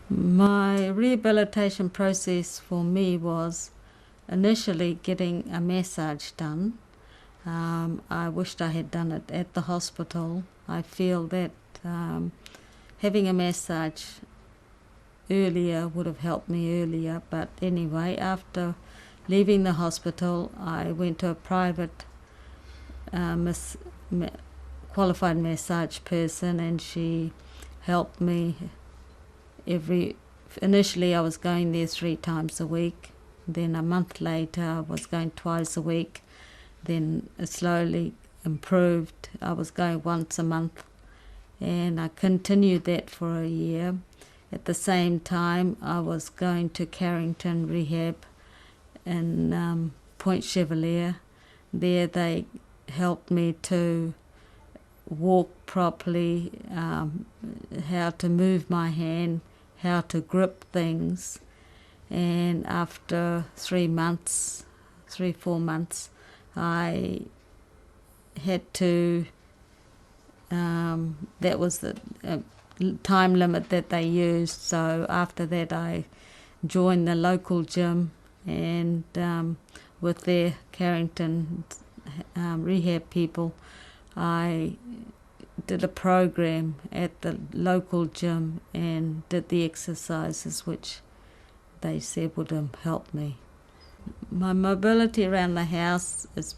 My rehabilitation process for me was initially getting a massage done. I wished I had done it at the hospital. I feel that having a massage earlier would have helped me earlier, but anyway, after leaving the hospital, I went to a private qualified massage person, and she helped me initially I was going there 3 times a week. Then a month later I was going twice a week. Then it slowly improved. I was going once a month, and I continued that for a year. At the same time, I was going to Carrington Rehab in Point Chevalier. There they helped me to walk properly, how to move my hand, how to grip things. And after 4 months, I had to, that was the time limit that they used. So after that, I joined the local gym, and with their Carrington rehab people, I did a program at the local gym and did the exercises which they said would help me. My mobility around the house is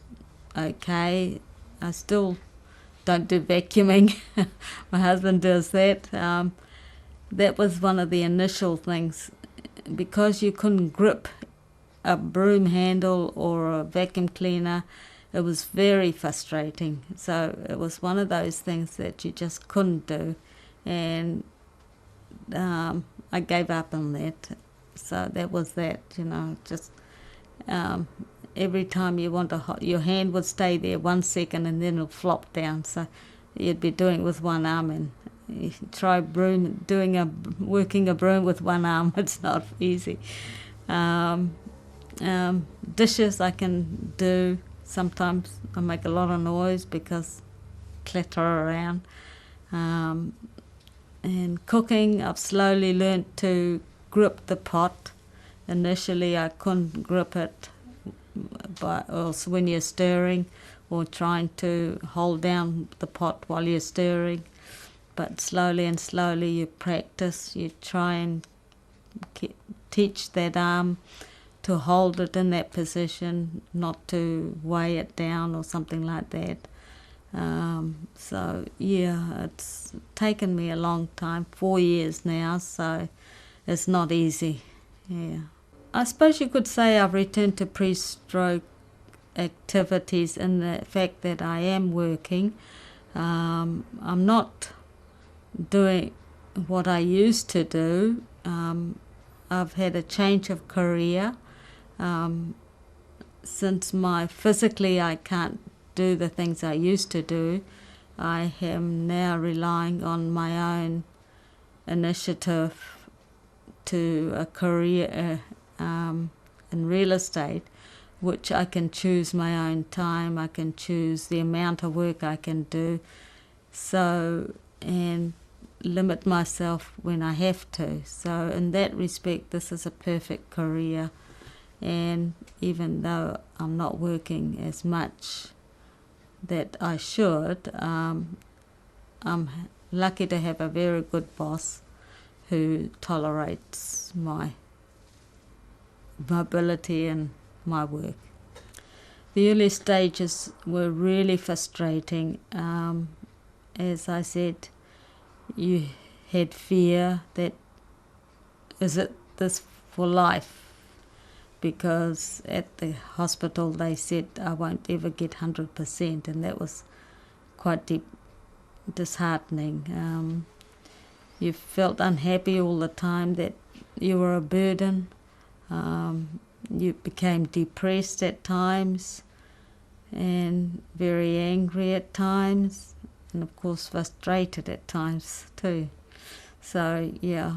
okay. I still don't do vacuuming. My husband does that. That was one of the initial things. Because you couldn't grip a broom handle or a vacuum cleaner, it was very frustrating. So it was one of those things that you just couldn't do, and I gave up on that. So that was that, just every time you want to, your hand would stay there 1 second and then it'll flop down. So you'd be doing it with one arm, and you try working a broom with one arm. It's not easy. Dishes I can do. Sometimes I make a lot of noise because clatter around. And cooking, I've slowly learnt to grip the pot. Initially I couldn't grip it, but also when you're stirring or trying to hold down the pot while you're stirring. But slowly you practice. You try and teach that arm to hold it in that position, not to weigh it down or something like that. So yeah, it's taken me a long time, 4 years now, so it's not easy. Yeah, I suppose you could say I've returned to pre-stroke activities in the fact that I am working. I'm not doing what I used to do. I've had a change of career. Since physically I can't do the things I used to do, I am now relying on my own initiative to a career in real estate, which I can choose my own time. I can choose the amount of work I can do, and limit myself when I have to. So in that respect, this is a perfect career. And even though I'm not working as much that I should, I'm lucky to have a very good boss who tolerates my mobility and my work. The early stages were really frustrating. As I said, you had fear that, is it this for life? Because at the hospital they said I won't ever get 100%, and that was quite disheartening. You felt unhappy all the time, that you were a burden. You became depressed at times and very angry at times, and of course frustrated at times too. So yeah,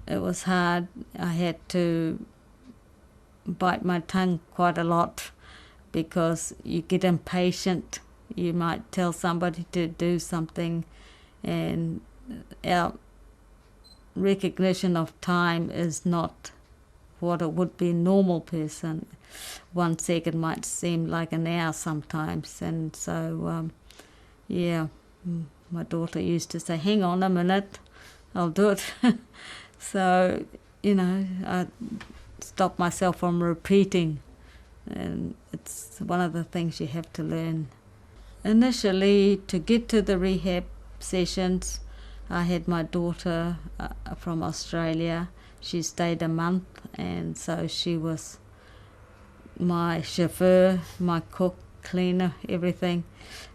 it was hard. I had to bite my tongue quite a lot because you get impatient. You might tell somebody to do something, and recognition of time is not what it would be a normal person. 1 second might seem like an hour sometimes, and so my daughter used to say, "Hang on a minute, I'll do it." So I stop myself from repeating, and it's one of the things you have to learn. Initially, to get to the rehab sessions, I had my daughter from Australia. She stayed a month, and so she was my chauffeur, my cook, cleaner, everything.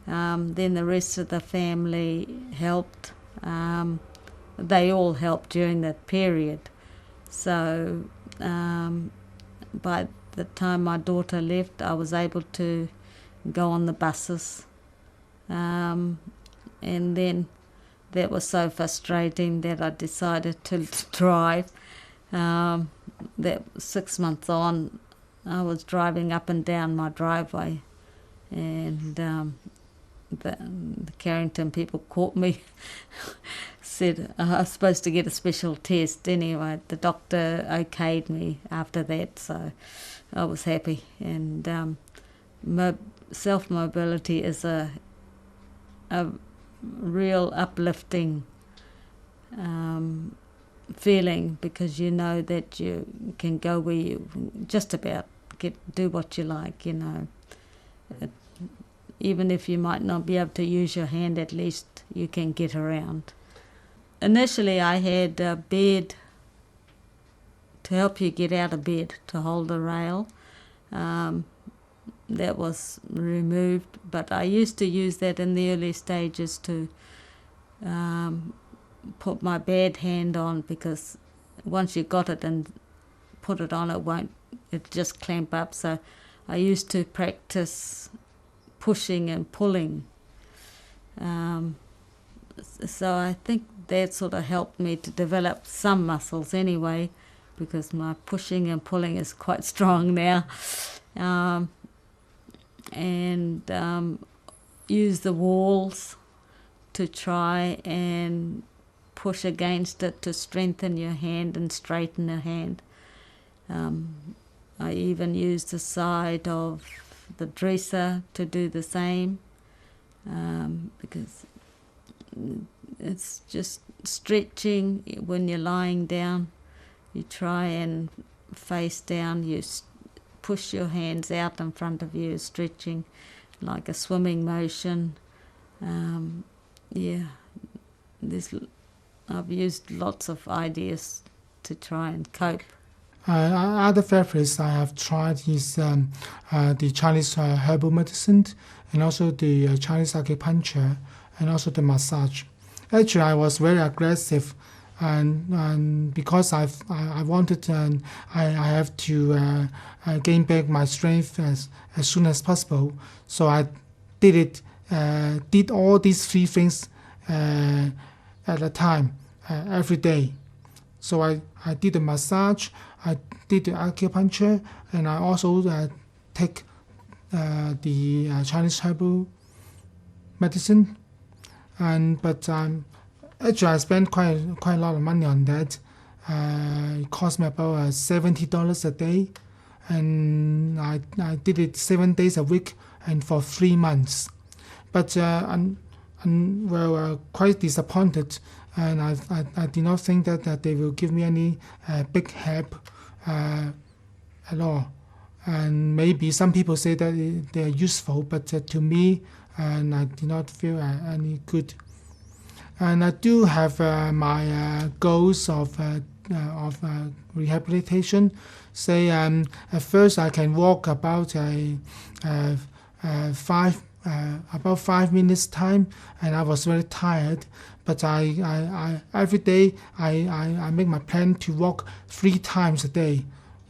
Then the rest of the family helped. They all helped during that period. So by the time my daughter left, I was able to go on the buses. And then that was so frustrating that I decided to drive. That 6 months on, I was driving up and down my driveway, and the Carrington people caught me, said I was supposed to get a special test. Anyway, the doctor okayed me after that, so I was happy. And self-mobility is a real uplifting feeling, because you know that you can go where you just about do what you like, even if you might not be able to use your hand, at least you can get around. Initially I had a bed to help you get out of bed, to hold the rail. That was removed, but I used to use that in the early stages to put my bad hand on, because once you got it and put it on, it just clamp up. So I used to practice pushing and pulling. So I think that sort of helped me to develop some muscles anyway, because my pushing and pulling is quite strong now. And use the walls to try and push against it to strengthen your hand and straighten your hand. I even use the side of the dresser to do the same, because it's just stretching. When you're lying down, you try and face down, you push your hands out in front of you, stretching like a swimming motion. I've used lots of ideas to try and cope. Other therapies I have tried is the Chinese herbal medicine, and also the Chinese acupuncture, and also the massage. Actually, I was very aggressive, and because I wanted, I have to gain back my strength as soon as possible. So I did all these 3 things at a time, every day. So I did the massage, I did the acupuncture, and I also take the Chinese herbal medicine. But actually I spent quite a lot of money on that. It cost me about $70 a day, and I did it 7 days a week and for 3 months. But I'm quite disappointed, and I did not think that they will give me any big help at all. And maybe some people say that they are useful, but to me, and I did not feel any good. And I do have my goals of rehabilitation. Say at first I can walk about 5 minutes time, and I was very tired. But I every day I make my plan to walk 3 times a day,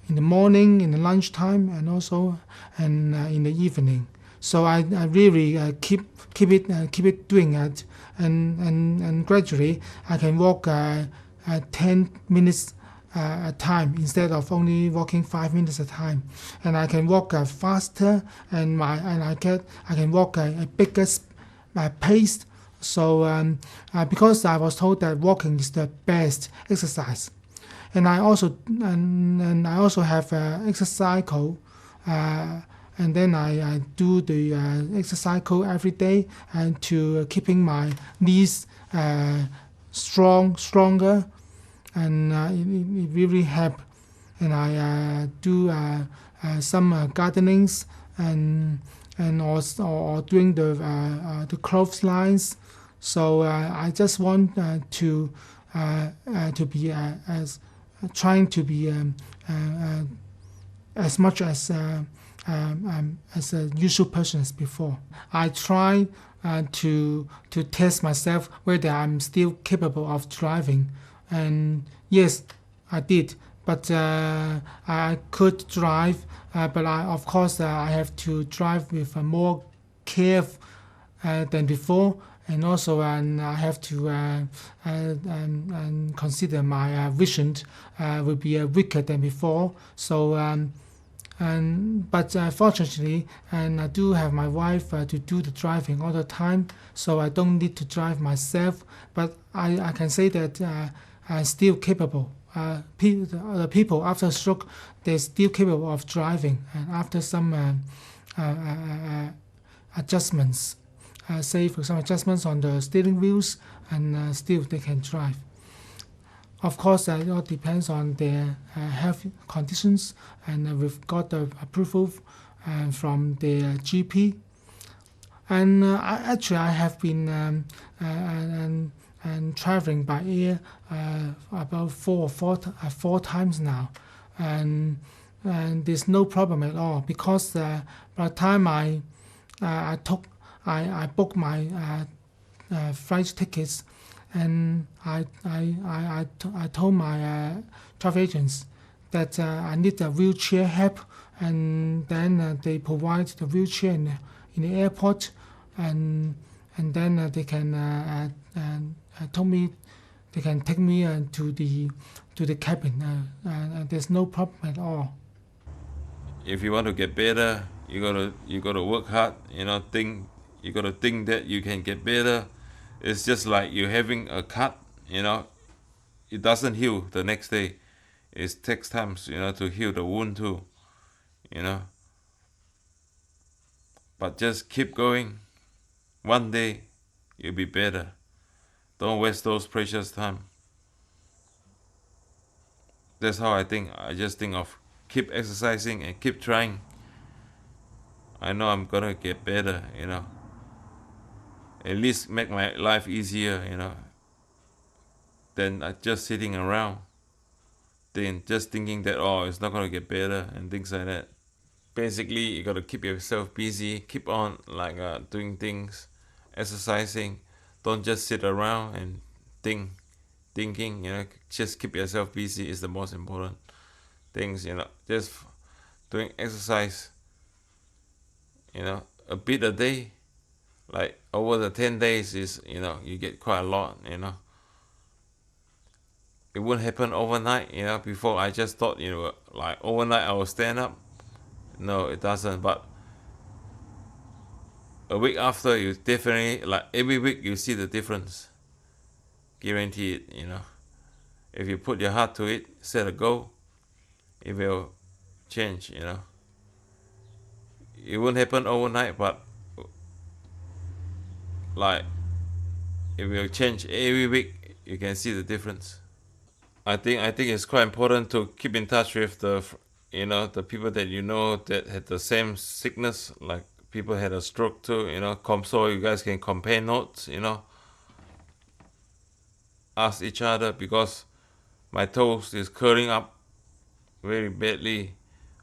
in the morning, in the lunchtime, and also in the evening. So I really keep it doing it, and gradually I can walk 10 minutes a time instead of only walking 5 minutes a time, and I can walk faster, and I can walk a bigger pace So because I was told that walking is the best exercise, and I also have exercise cycle, and then I do the exercise cycle every day and to keeping my knees stronger, and it really help. And I do some gardenings and also or doing the clotheslines. So I just want to be as trying to be as much as a usual person as before. I try to test myself whether I'm still capable of driving, and yes, I did. But I could drive, but of course I have to drive with more care than before, and also I have to consider my vision will be weaker than before. So but fortunately, and I do have my wife to do the driving all the time, so I don't need to drive myself. But I can say that I'm still capable. The people after stroke, they're still capable of driving, and after some adjustments, say for example adjustments on the steering wheels, and still they can drive. Of course, it all depends on their health conditions, and we've got the approval from their GP. And I have been and traveling by air about four times now, and there's no problem at all because by the time I booked my flight tickets, and I told my travel agents that I need a wheelchair help, and then they provide the wheelchair in the airport, and then they can told me they can take me to the cabin. There's no problem at all. If you want to get better, you gotta work hard. You gotta think that you can get better. It's just like you having a cut. It doesn't heal the next day. It takes time, to heal the wound too. But just keep going. One day you'll be better. Don't waste those precious time. That's how I think. I just think of keep exercising and keep trying. I know I'm gonna get better. At least make my life easier. Than just sitting around. Then just thinking that it's not gonna get better and things like that. Basically, you gotta keep yourself busy. Keep on doing things, exercising. Don't just sit around and thinking. Just keep yourself busy is the most important things. Just doing exercise. A bit a day. Like over the 10 days is you get quite a lot. It wouldn't happen overnight. Before I just thought like overnight I will stand up. No, it doesn't. But a week after, you definitely, like every week, you see the difference. Guarantee it. If you put your heart to it, set a goal, it will change. It won't happen overnight, but like it will change every week. You can see the difference. I think it's quite important to keep in touch with the people that that had the same sickness, like people had a stroke too. So you guys can compare notes. Ask each other, because my toes is curling up very badly.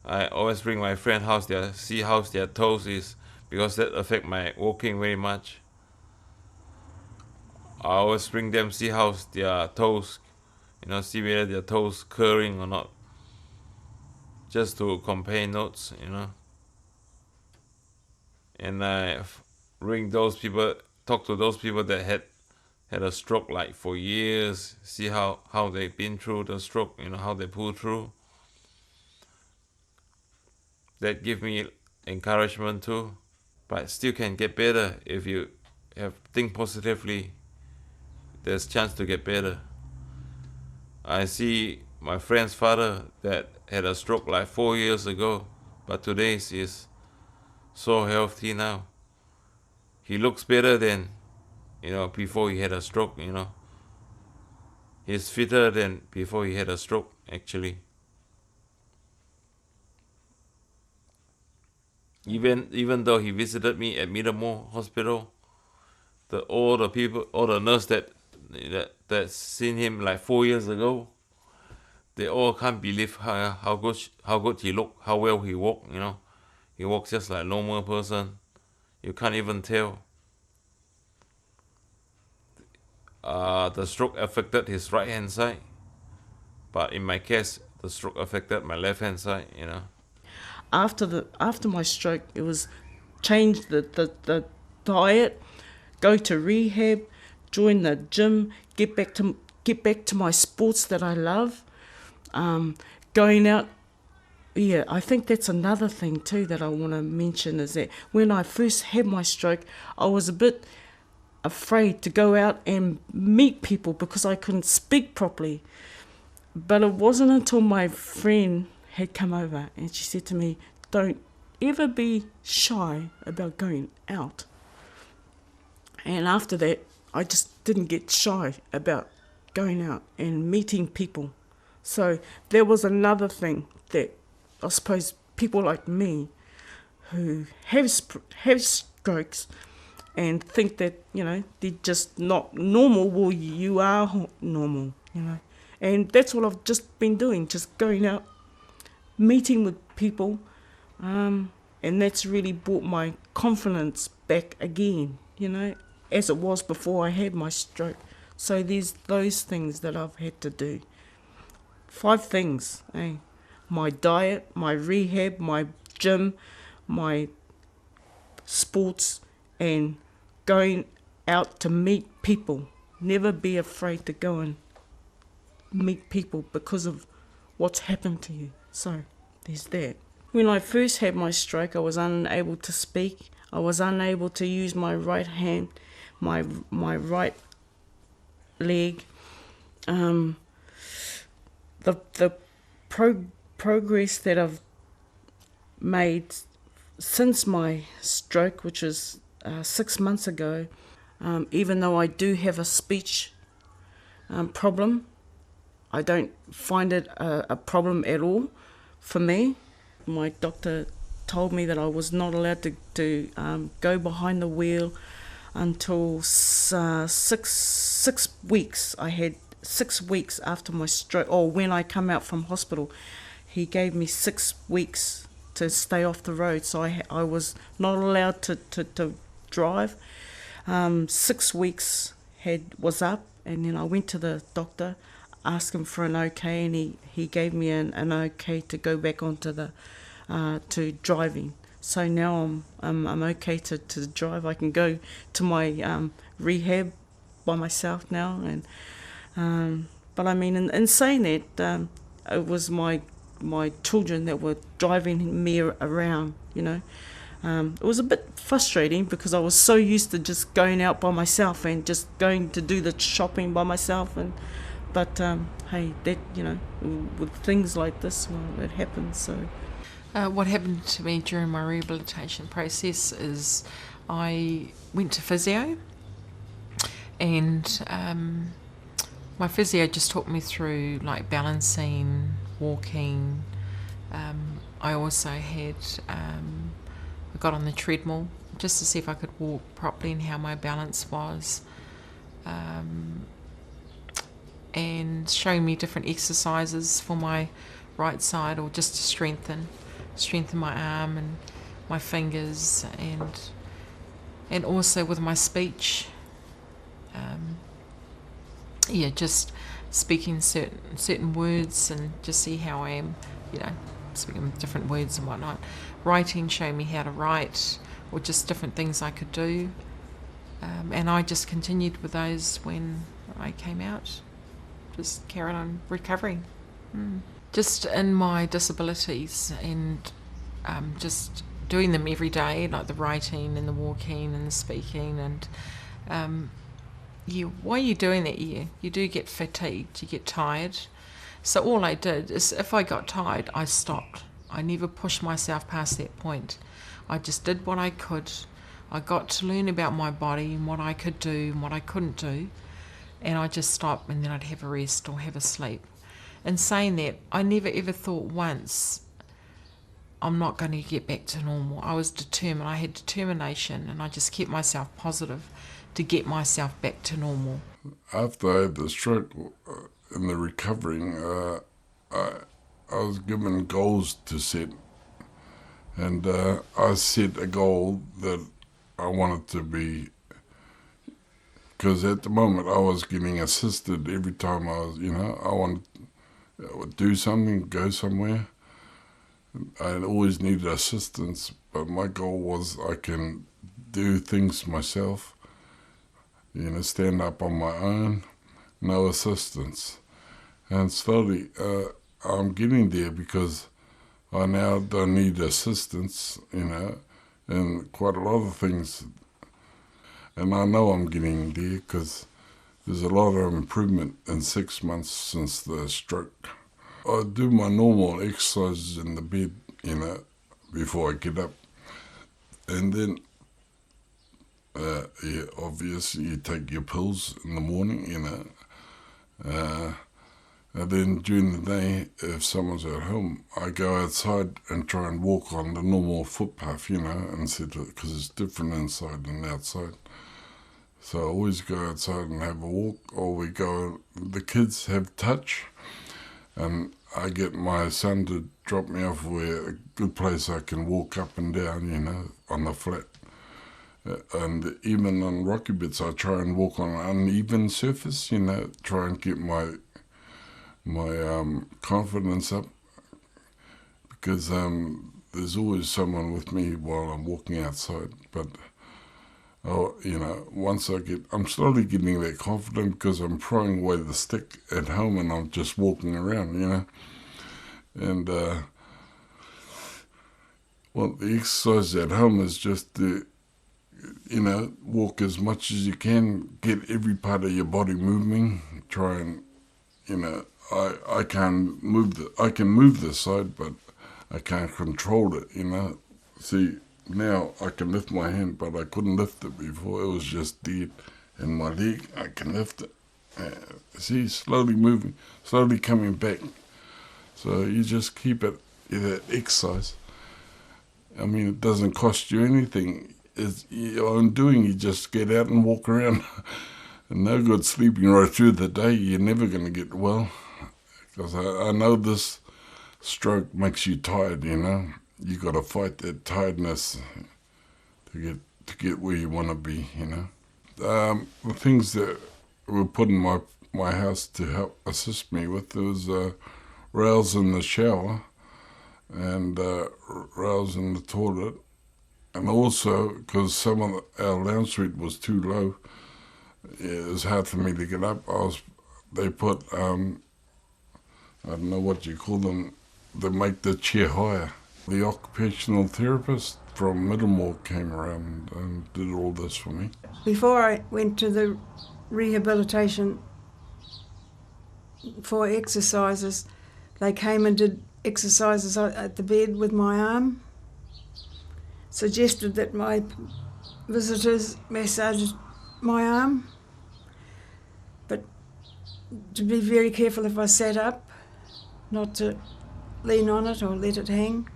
I always bring my friend see how their toes is, because that affect my walking very much. I always bring them see how their toes, see whether their toes curling or not, just to compare notes. And I ring those people, talk to those people that had a stroke like for years, see how they've been through the stroke, how they pull through. That give me encouragement too. But still can get better if you think positively. There's chance to get better. I see my friend's father that had a stroke like 4 years ago, but today he's so healthy now. He looks better than, before he had a stroke, He's fitter than before he had a stroke, actually. Even though he visited me at Middlemore Hospital, all the nurse that seen him like 4 years ago, they all can't believe how good he looked, how well he walked. He walks just like a normal person. You can't even tell. The stroke affected his right hand side, but in my case, the stroke affected my left hand side. After my stroke, it was change the diet, go to rehab, join the gym, get back to my sports that I love, going out. Yeah, I think that's another thing too that I want to mention, is that when I first had my stroke, I was a bit afraid to go out and meet people because I couldn't speak properly. But it wasn't until my friend had come over and she said to me, don't ever be shy about going out. And after that, I just didn't get shy about going out and meeting people. So there was another thing that I suppose people like me who have strokes and think that, they're just not normal. Well, you are normal, And that's what I've just been doing, just going out, meeting with people, and that's really brought my confidence back again, as it was before I had my stroke. So there's those things that I've had to do. 5 things, eh? My diet, my rehab, my gym, my sports, and going out to meet people. Never be afraid to go and meet people because of what's happened to you. So there's that. When I first had my stroke, I was unable to speak. I was unable to use my right hand, my right leg. The progress that I've made since my stroke, which was 6 months ago, even though I do have a speech problem, I don't find it a problem at all for me. My doctor told me that I was not allowed to go behind the wheel until 6 weeks. I had 6 weeks after my stroke, or when I come out from hospital. He gave me 6 weeks to stay off the road, so I was not allowed to drive. 6 weeks was up, and then I went to the doctor, asked him for an okay, and he gave me an okay to go back onto to driving. So now I'm okay to drive. I can go to my rehab by myself now, and but I mean, in saying that, it was my children that were driving me around, It was a bit frustrating because I was so used to just going out by myself and just going to do the shopping by myself, but hey, that, with things like this, well, it happens. So what happened to me during my rehabilitation process is I went to physio, and my physio just talked me through like balancing, walking. I also had I got on the treadmill just to see if I could walk properly and how my balance was, and showing me different exercises for my right side, or just to strengthen my arm and my fingers, and also with my speech. Just speaking certain words and just see how I am, speaking different words and whatnot. Writing, showing me how to write, or just different things I could do. And I just continued with those when I came out. Just carried on recovering. Just in my disabilities, and just doing them every day, like the writing and the walking and the speaking, and while you're doing that, you do get fatigued, you get tired. So all I did is, if I got tired, I stopped. I never pushed myself past that point. I just did what I could. I got to learn about my body and what I could do and what I couldn't do. And I just stopped, and then I'd have a rest or have a sleep. In saying that, I never ever thought once, I'm not going to get back to normal. I was determined. I had determination, and I just kept myself positive to get myself back to normal. After I had the stroke, in the recovering, I was given goals to set. And I set a goal that I wanted to be, because at the moment I was getting assisted every time I was, I wanted to do something, go somewhere. I always needed assistance, but my goal was I can do things myself, stand up on my own, no assistance. And slowly I'm getting there, because I now don't need assistance, and quite a lot of things. And I know I'm getting there, because there's a lot of improvement in 6 months since the stroke. I do my normal exercises in the bed, before I get up. And then, obviously you take your pills in the morning, and then during the day, if someone's at home, I go outside and try and walk on the normal footpath, instead of, because it's different inside than outside. So I always go outside and have a walk, or the kids have touch, and I get my son to drop me off where a good place I can walk up and down, on the flat. And even on rocky bits, I try and walk on an uneven surface, try and get my confidence up, because there's always someone with me while I'm walking outside. But once I'm slowly getting that confident, because I'm throwing away the stick at home and I'm just walking around, and the exercise at home is just to walk as much as you can, get every part of your body moving, try and I can move this side, but I can't control it, See, now I can lift my hand, but I couldn't lift it before. It was just dead. And my leg, I can lift it. See, slowly moving, slowly coming back. So you just keep it, that exercise. I mean, it doesn't cost you anything. It's your own doing. You just get out and walk around. And no good sleeping right through the day. You're never going to get well. Because I know this stroke makes you tired, You got to fight that tiredness to get where you want to be, The things that were put in my house to help assist me with, there was rails in the shower and rails in the toilet. And also, because some of our lounge suite was too low, it was hard for me to get up. They put, I don't know what you call them, they make the chair higher. The occupational therapist from Middlemore came around and did all this for me. Before I went to the rehabilitation for exercises, they came and did exercises at the bed with my arm, suggested that my visitors massaged my arm, but to be very careful if I sat up, not to lean on it or let it hang.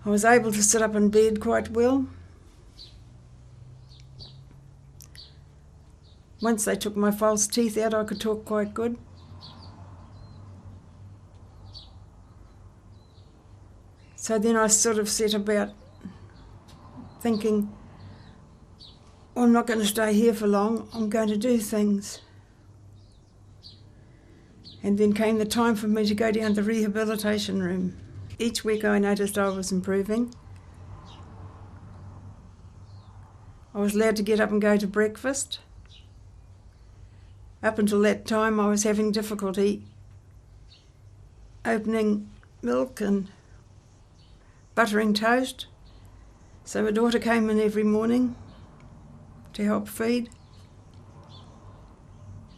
I was able to sit up in bed quite well. Once they took my false teeth out, I could talk quite good. So then I sort of set about thinking, I'm not going to stay here for long, I'm going to do things. And then came the time for me to go down to the rehabilitation room. Each week I noticed I was improving. I was allowed to get up and go to breakfast. Up until that time I was having difficulty opening milk and buttering toast. So my daughter came in every morning to help feed.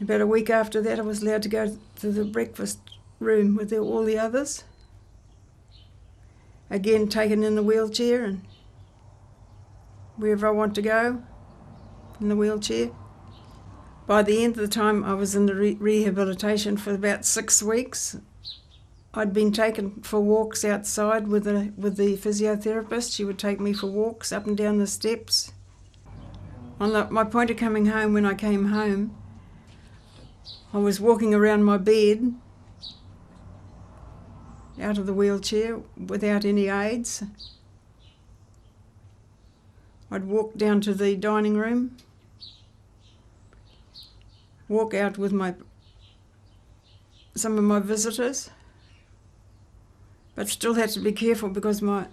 About a week after that, I was allowed to go to the breakfast room with all the others. Again, taken in the wheelchair and wherever I want to go in the wheelchair. By the end of the time I was in the rehabilitation for about 6 weeks, I'd been taken for walks outside with the physiotherapist. She would take me for walks up and down the steps. On my point of coming home, when I came home, I was walking around my bed out of the wheelchair without any aids. I'd walk down to the dining room, walk out with some of my visitors, but still had to be careful because to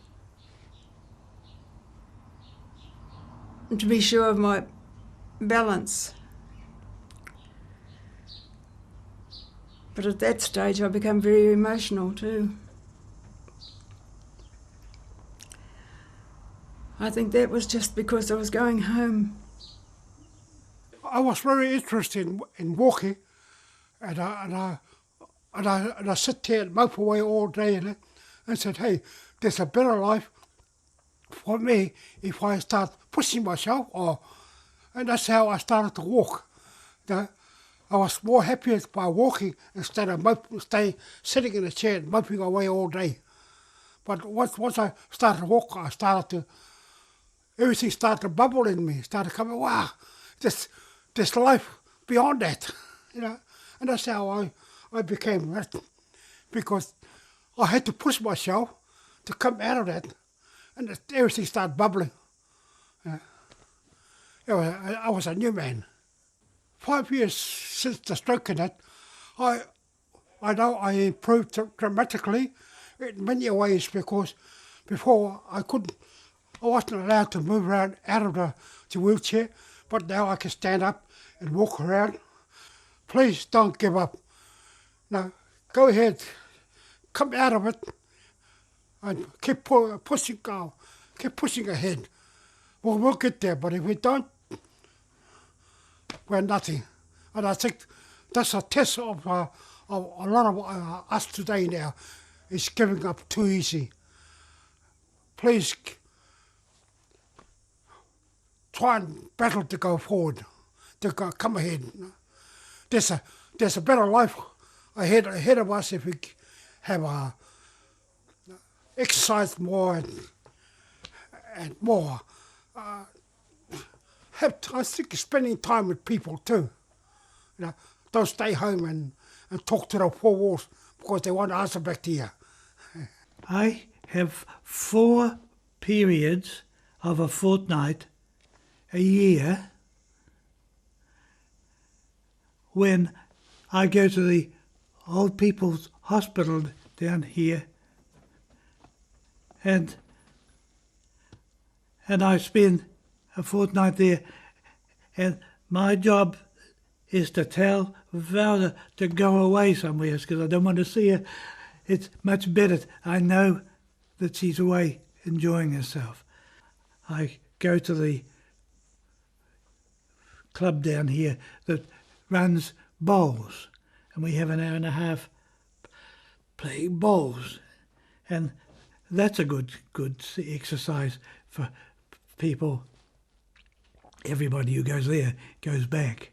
be sure of my balance. But at that stage I became very emotional too. I think that was just because I was going home. I was very interested in walking, and I sit there and mope away all day and said, hey, there's a better life for me if I start pushing myself, and that's how I started to walk. I was more happier by walking instead of sitting in a chair and moping away all day. But once I started to walk, everything started to bubble in me, started coming, wow, there's life beyond that, And that's how I became that, because I had to push myself to come out of that, and everything started bubbling. I was a new man. 5 years since the stroke and that, I know I improved dramatically in many ways, because before I wasn't allowed to move around out of the wheelchair, but now I can stand up and walk around. Please don't give up. Now, go ahead, come out of it, and keep pushing ahead. We'll get there, but if we don't, we're nothing. And I think that's a test of a lot of us today now, is giving up too easy. Please try and battle to go forward, come ahead. There's a better life ahead of us if we have exercise and more. I think spending time with people too. Don't stay home and talk to the four walls because they won't answer back to you. I have 4 periods of a fortnight, a year, when I go to the old people's hospital down here, and I spend a fortnight there, and my job is to tell Valda to go away somewhere because I don't want to see her. It's much better. I know that she's away enjoying herself. I go to the club down here that runs bowls, and we have an hour and a half playing bowls, and that's a good exercise for people. Everybody who goes there goes back.